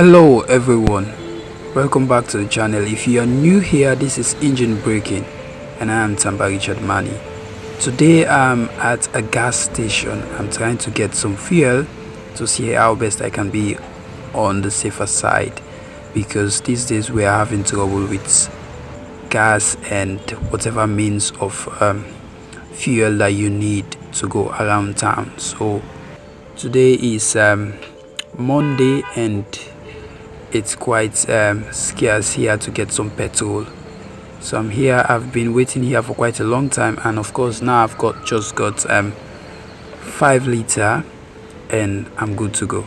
Hello everyone, welcome back to the channel. If you are new here, this is Engine Breaking and I am Tamba Richard Mani. Today I'm at a gas station. I'm trying to get some fuel to see how best I can be on the safer side, because these days we are having trouble with gas and whatever means of fuel that you need to go around town. So today is Monday and it's quite scarce here to get some petrol. So I'm here. I've been waiting here for quite a long time, and of course now I've just got 5 liter and I'm good to go.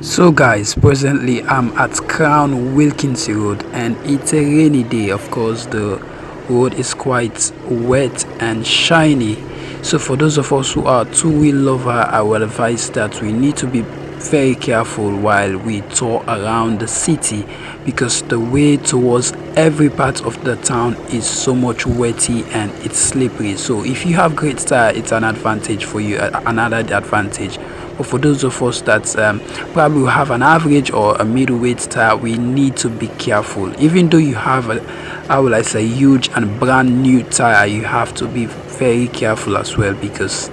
So guys, presently I'm at Crown Wilkins Road and it's a rainy day. Of course the road is quite wet and shiny, so for those of us who are two-wheel lover, I will advise that we need to be very careful while we tour around the city, because the way towards every part of the town is so much wetty and it's slippery. So if you have great style, it's an advantage for you, another advantage. But for those of us that probably have an average or a middleweight tire, we need to be careful. Even though you have a, how will I say, huge and brand new tire, you have to be very careful as well, because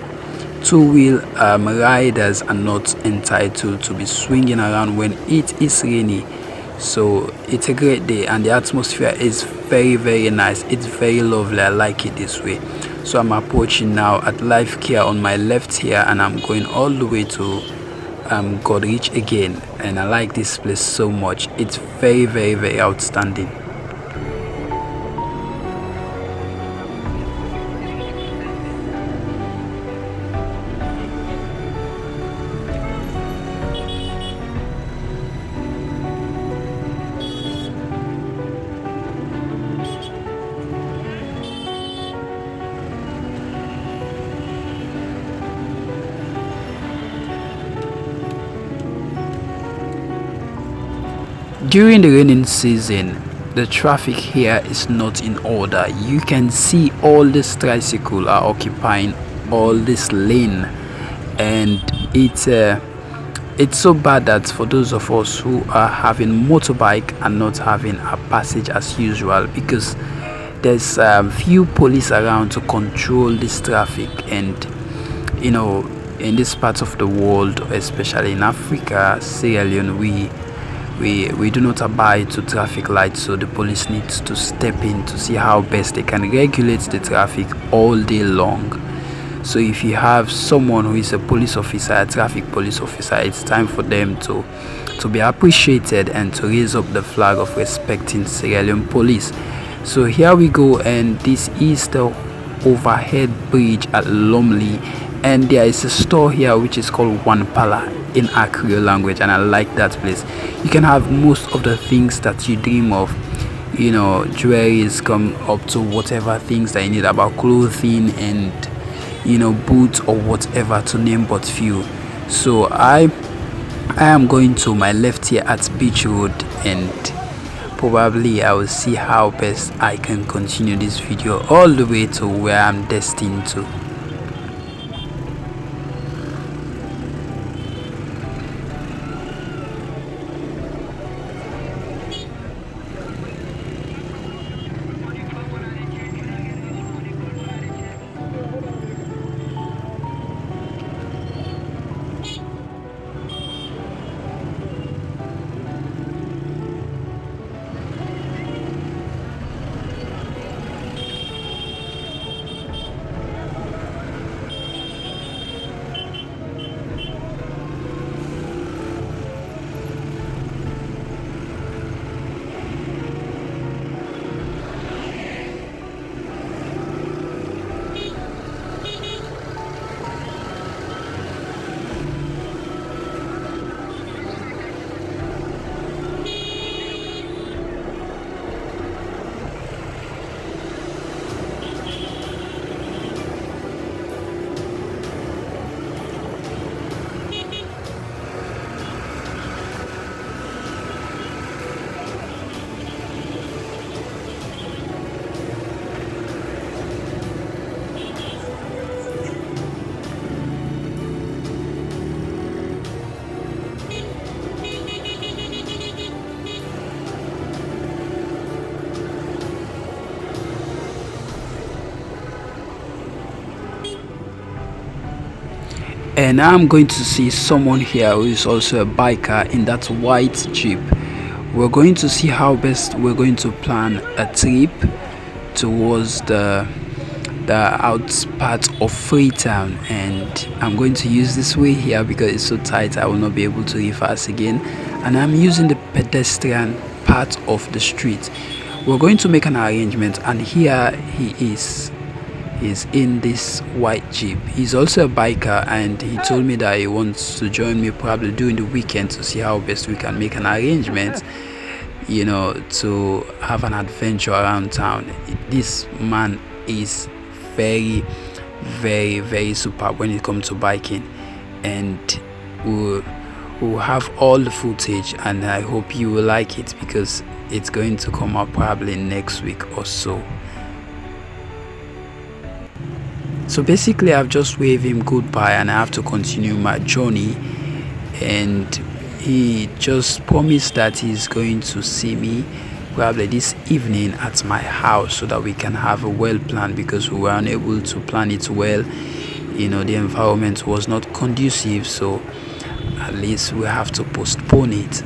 two-wheel riders are not entitled to be swinging around when it is rainy. So it's a great day and the atmosphere is very nice. It's very lovely. I like it this way. So I'm approaching now at Life Care on my left here, and I'm going all the way to Godrich again, and I like this place so much. It's very outstanding. During the raining season, the traffic here is not in order. You can see all these tricycles are occupying all this lane, and it's so bad that for those of us who are having motorbike and not having a passage as usual, because there's few police around to control this traffic. And you know, in this part of the world, especially in Africa, Sierra Leone, we do not abide to traffic lights, so the police needs to step in to see how best they can regulate the traffic all day long. So if you have someone who is a police officer, a traffic police officer, it's time for them to be appreciated and to raise up the flag of respecting Sierra Leone police. So here we go, and this is the overhead bridge at Lumley, and there is a store here which is called Wanpala in our Creole language, and I like that place. You can have most of the things that you dream of, you know, jewelries come up to whatever things that you need about clothing and, you know, boots or whatever, to name but few. So I am going to my left here at Beach Road, and probably I will see how best I can continue this video all the way to where I'm destined to. And I'm going to see someone here who is also a biker in that white jeep. We're going to see how best we're going to plan a trip towards the out part of Freetown, and I'm going to use this way here because it's so tight I will not be able to reverse again, and I'm using the pedestrian part of the street. We're going to make an arrangement, and here he is. He's in this white jeep. He's also a biker, and he told me that he wants to join me probably during the weekend to see how best we can make an arrangement, to have an adventure around town. This man is very, very, very superb when it comes to biking, and we'll have all the footage, and I hope you will like it because it's going to come out probably next week or so. So basically, I've just waved him goodbye and I have to continue my journey. And he just promised that he's going to see me probably this evening at my house so that we can have a well plan, because we were unable to plan it well. The environment was not conducive, so at least we have to postpone it.